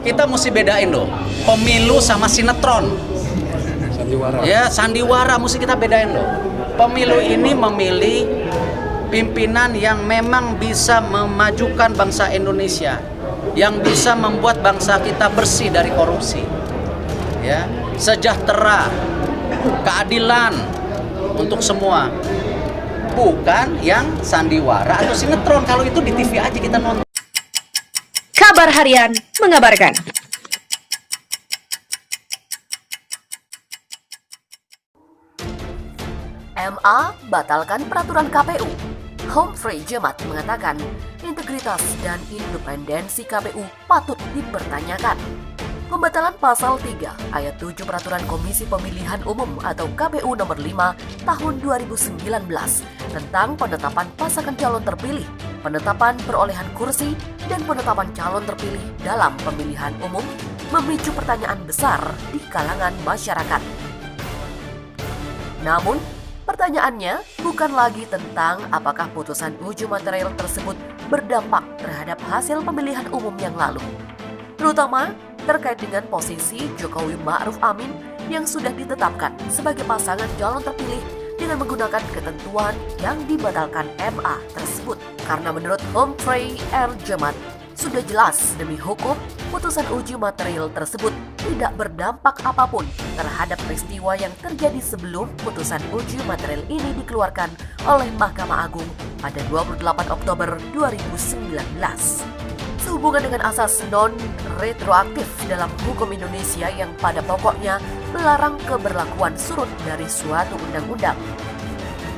kita mesti bedain loh, pemilu sama sinetron. Sandiwara. Ya, sandiwara mesti kita bedain loh. Pemilu ini memilih pimpinan yang memang bisa memajukan bangsa Indonesia, yang bisa membuat bangsa kita bersih dari korupsi, ya, sejahtera, keadilan untuk semua. Bukan yang sandiwara atau sinetron. Kalau itu di TV aja kita nonton. Kabar Harian mengabarkan. MA batalkan peraturan KPU. Humphrey Jemat mengatakan integritas dan independensi KPU patut dipertanyakan. Pembatalan pasal 3 ayat 7 Peraturan Komisi Pemilihan Umum atau KPU nomor 5 tahun 2019 tentang penetapan pasangan calon terpilih, penetapan perolehan kursi, dan penetapan calon terpilih dalam pemilihan umum memicu pertanyaan besar di kalangan masyarakat. Namun, pertanyaannya bukan lagi tentang apakah putusan uji material tersebut berdampak terhadap hasil pemilihan umum yang lalu, terutama terkait dengan posisi Jokowi Ma'ruf Amin yang sudah ditetapkan sebagai pasangan calon terpilih dengan menggunakan ketentuan yang dibatalkan MA tersebut. Karena menurut Humphrey R. Jemat, sudah jelas demi hukum putusan uji material tersebut tidak berdampak apapun terhadap peristiwa yang terjadi sebelum putusan uji material ini dikeluarkan oleh Mahkamah Agung pada 28 Oktober 2019. Sehubungan dengan asas non-retroaktif dalam hukum Indonesia yang pada pokoknya melarang keberlakuan surut dari suatu undang-undang.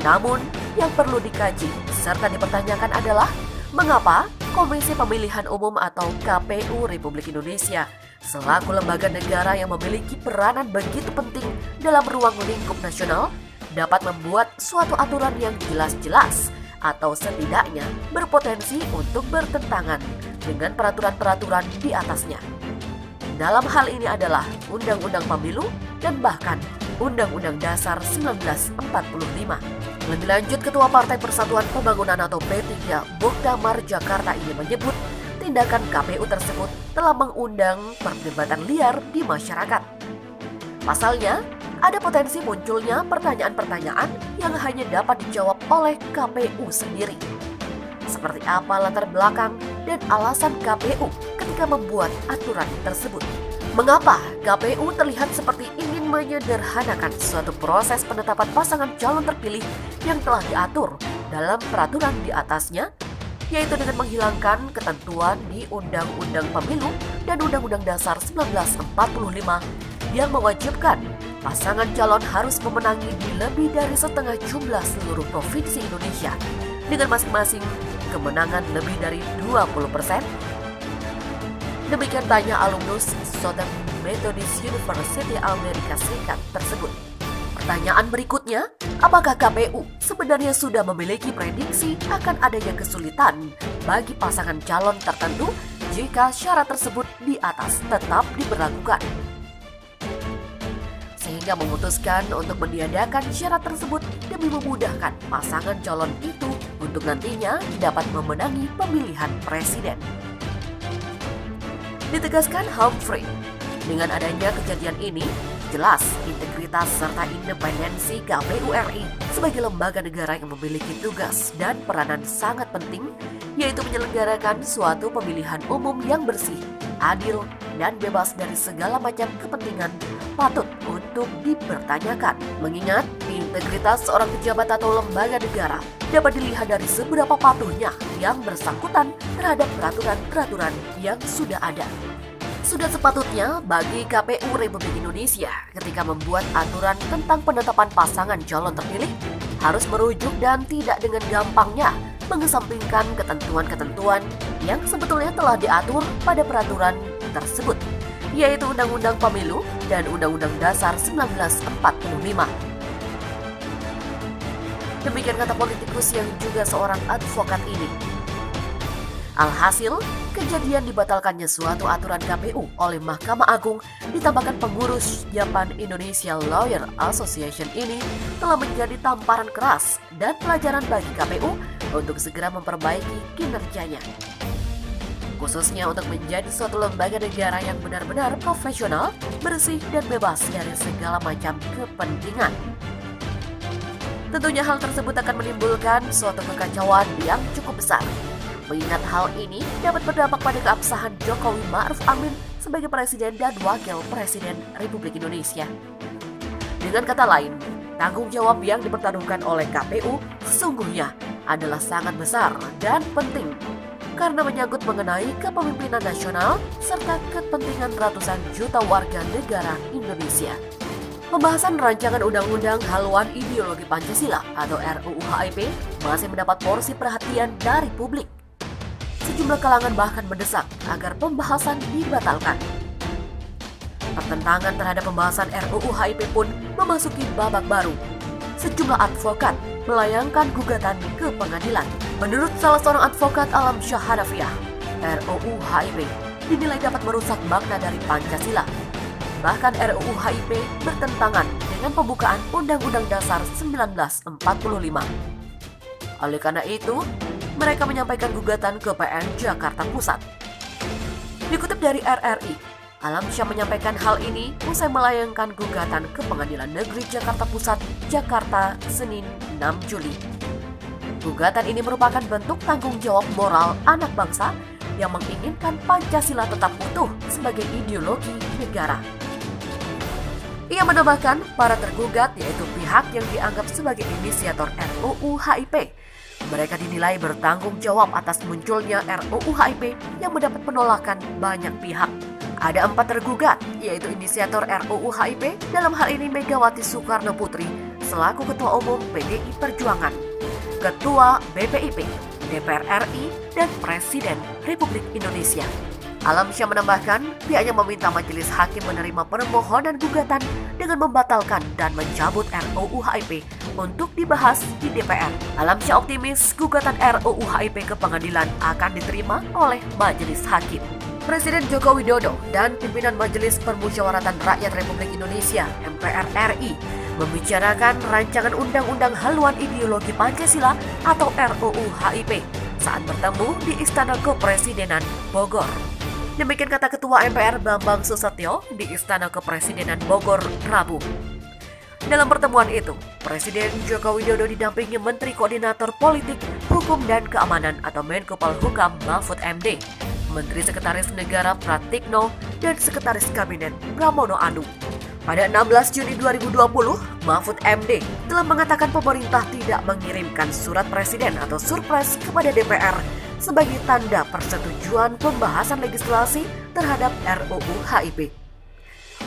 Namun, yang perlu dikaji serta dipertanyakan adalah mengapa Komisi Pemilihan Umum atau KPU Republik Indonesia selaku lembaga negara yang memiliki peranan begitu penting dalam ruang lingkup nasional dapat membuat suatu aturan yang jelas-jelas atau setidaknya berpotensi untuk bertentangan dengan peraturan-peraturan di atasnya. Dalam hal ini adalah Undang-Undang Pemilu dan bahkan Undang-Undang Dasar 1945. Lebih lanjut, Ketua Partai Persatuan Pembangunan atau P3 Bogdamar Jakarta ini menyebut tindakan KPU tersebut telah mengundang perdebatan liar di masyarakat. Pasalnya, ada potensi munculnya pertanyaan-pertanyaan yang hanya dapat dijawab oleh KPU sendiri. Seperti apa latar belakang dan alasan KPU ketika membuat aturan tersebut? Mengapa KPU terlihat seperti ingin menyederhanakan suatu proses penetapan pasangan calon terpilih yang telah diatur dalam peraturan di atasnya, yaitu dengan menghilangkan ketentuan di Undang-Undang Pemilu dan Undang-Undang Dasar 1945 yang mewajibkan pasangan calon harus memenangi di lebih dari setengah jumlah seluruh provinsi Indonesia dengan masing-masing kemenangan lebih dari 20%? Demikian tanya alumnus Southern Methodist University Amerika Serikat tersebut. Pertanyaan berikutnya, apakah KPU sebenarnya sudah memiliki prediksi akan adanya kesulitan bagi pasangan calon tertentu jika syarat tersebut di atas tetap diberlakukan, sehingga memutuskan untuk meniadakan syarat tersebut demi memudahkan pasangan calon itu untuk nantinya dapat memenangi pemilihan presiden? Ditegaskan Humphrey, dengan adanya kejadian ini, jelas integritas serta independensi KPU RI sebagai lembaga negara yang memiliki tugas dan peranan sangat penting, yaitu menyelenggarakan suatu pemilihan umum yang bersih, adil, dan bebas dari segala macam kepentingan, patut untuk dipertanyakan. Mengingat integritas seorang pejabat atau lembaga negara dapat dilihat dari seberapa patuhnya yang bersangkutan terhadap peraturan-peraturan yang sudah ada. Sudah sepatutnya bagi KPU Republik Indonesia ketika membuat aturan tentang penetapan pasangan calon terpilih harus merujuk dan tidak dengan gampangnya mengesampingkan ketentuan-ketentuan yang sebetulnya telah diatur pada peraturan tersebut, yaitu Undang-Undang Pemilu dan Undang-Undang Dasar 1945. Demikian kata politikus yang juga seorang advokat ini. Alhasil, kejadian dibatalkannya suatu aturan KPU oleh Mahkamah Agung ditambahkan pengurus Japan Indonesia Lawyer Association ini telah menjadi tamparan keras dan pelajaran bagi KPU untuk segera memperbaiki kinerjanya. khususnya untuk menjadi suatu lembaga negara yang benar-benar profesional, bersih, dan bebas dari segala macam kepentingan. Tentunya hal tersebut akan menimbulkan suatu kekacauan yang cukup besar. Mengingat hal ini dapat berdampak pada keabsahan Jokowi Ma'ruf Amin sebagai Presiden dan Wakil Presiden Republik Indonesia. Dengan kata lain, tanggung jawab yang dipertaruhkan oleh KPU sesungguhnya adalah sangat besar dan penting karena menyangkut mengenai kepemimpinan nasional serta kepentingan ratusan juta warga negara Indonesia. Pembahasan rancangan undang-undang haluan ideologi Pancasila atau RUU HIP masih mendapat porsi perhatian dari publik. Sejumlah kalangan bahkan mendesak agar pembahasan dibatalkan. Pertentangan terhadap pembahasan RUU HIP pun memasuki babak baru. Sejumlah advokat melayangkan gugatan ke pengadilan. Menurut salah seorang advokat Alam Syah Hanafiah, RUU HIP dinilai dapat merusak makna dari Pancasila. Bahkan RUU HIP bertentangan dengan pembukaan Undang-Undang Dasar 1945. Oleh karena itu, mereka menyampaikan gugatan ke PN Jakarta Pusat. Dikutip dari RRI, Alam Syah menyampaikan hal ini usai melayangkan gugatan ke Pengadilan Negeri Jakarta Pusat, Jakarta, Senin 6 Juli. Gugatan ini merupakan bentuk tanggung jawab moral anak bangsa yang menginginkan Pancasila tetap utuh sebagai ideologi negara. Ia menambahkan para tergugat yaitu pihak yang dianggap sebagai inisiator RUU HIP. Mereka dinilai bertanggung jawab atas munculnya RUU HIP yang mendapat penolakan banyak pihak. Ada 4 tergugat, yaitu inisiator RUU HIP, dalam hal ini Megawati Soekarno Putri, selaku Ketua Umum PDI Perjuangan, Ketua BPIP, DPR RI, dan Presiden Republik Indonesia. Alam Syah menambahkan, pihaknya meminta majelis hakim menerima permohonan gugatan dengan membatalkan dan mencabut RUU HIP untuk dibahas di DPR. Alam Syah optimis gugatan RUU HIP ke pengadilan akan diterima oleh majelis hakim. Presiden Joko Widodo dan pimpinan Majelis Permusyawaratan Rakyat Republik Indonesia (MPR RI) membicarakan rancangan undang-undang haluan ideologi Pancasila atau RUU HIP saat bertemu di Istana Kepresidenan Bogor. Demikian kata Ketua MPR Bambang Susatyo di Istana Kepresidenan Bogor, Rabu. Dalam pertemuan itu, Presiden Joko Widodo didampingi Menteri Koordinator Politik, Hukum dan Keamanan atau Menko Polhukam Mahfud MD, Menteri Sekretaris Negara Pratikno, dan Sekretaris Kabinet Pramono Anung. Pada 16 Juni 2020, Mahfud MD telah mengatakan pemerintah tidak mengirimkan surat presiden atau surpres kepada DPR sebagai tanda persetujuan pembahasan legislasi terhadap RUU HIP.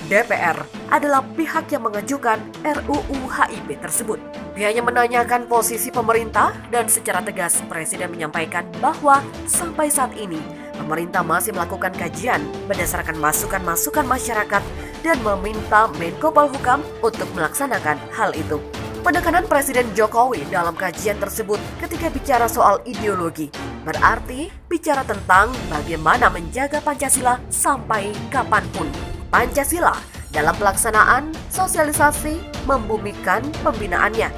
DPR adalah pihak yang mengajukan RUU HIP tersebut. Pihaknya menanyakan posisi pemerintah dan secara tegas Presiden menyampaikan bahwa sampai saat ini pemerintah masih melakukan kajian berdasarkan masukan-masukan masyarakat dan meminta Menko Polhukam untuk melaksanakan hal itu. Penekanan Presiden Jokowi dalam kajian tersebut ketika bicara soal ideologi berarti bicara tentang bagaimana menjaga Pancasila sampai kapanpun. Pancasila dalam pelaksanaan, sosialisasi, membumikan pembinaannya.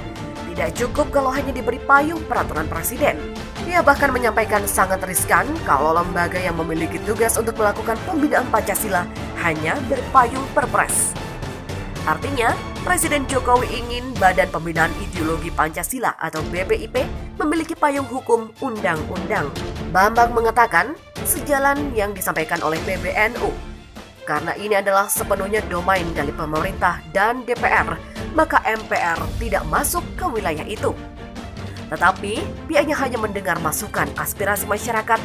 Tidak cukup kalau hanya diberi payung peraturan presiden. Ia bahkan menyampaikan sangat riskan kalau lembaga yang memiliki tugas untuk melakukan pembinaan Pancasila hanya berpayung perpres. Artinya, Presiden Jokowi ingin Badan Pembinaan Ideologi Pancasila atau BPIP memiliki payung hukum undang-undang. Bambang mengatakan, sejalan yang disampaikan oleh PBNU. Karena ini adalah sepenuhnya domain dari pemerintah dan DPR, maka MPR tidak masuk ke wilayah itu. Tetapi, pihaknya hanya mendengar masukan aspirasi masyarakat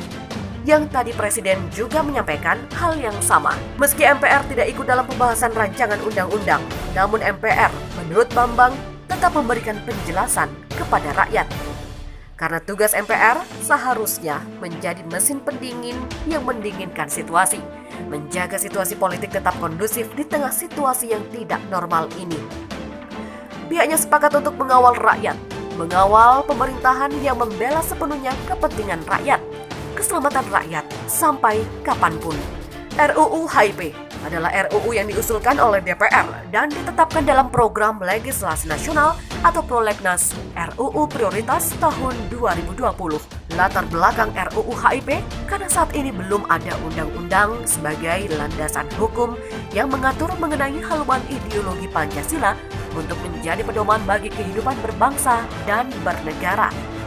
yang tadi Presiden juga menyampaikan hal yang sama. Meski MPR tidak ikut dalam pembahasan rancangan undang-undang, namun MPR, menurut Bambang, tetap memberikan penjelasan kepada rakyat. Karena tugas MPR seharusnya menjadi mesin pendingin yang mendinginkan situasi, menjaga situasi politik tetap kondusif di tengah situasi yang tidak normal ini. Pihaknya sepakat untuk mengawal rakyat, mengawal pemerintahan yang membela sepenuhnya kepentingan rakyat, keselamatan rakyat sampai kapanpun. RUU HIP adalah RUU yang diusulkan oleh DPR dan ditetapkan dalam program legislasi nasional atau Prolegnas RUU Prioritas tahun 2020. Latar belakang RUU HIP karena saat ini belum ada undang-undang sebagai landasan hukum yang mengatur mengenai haluan ideologi Pancasila untuk menjadi pedoman bagi kehidupan berbangsa dan bernegara.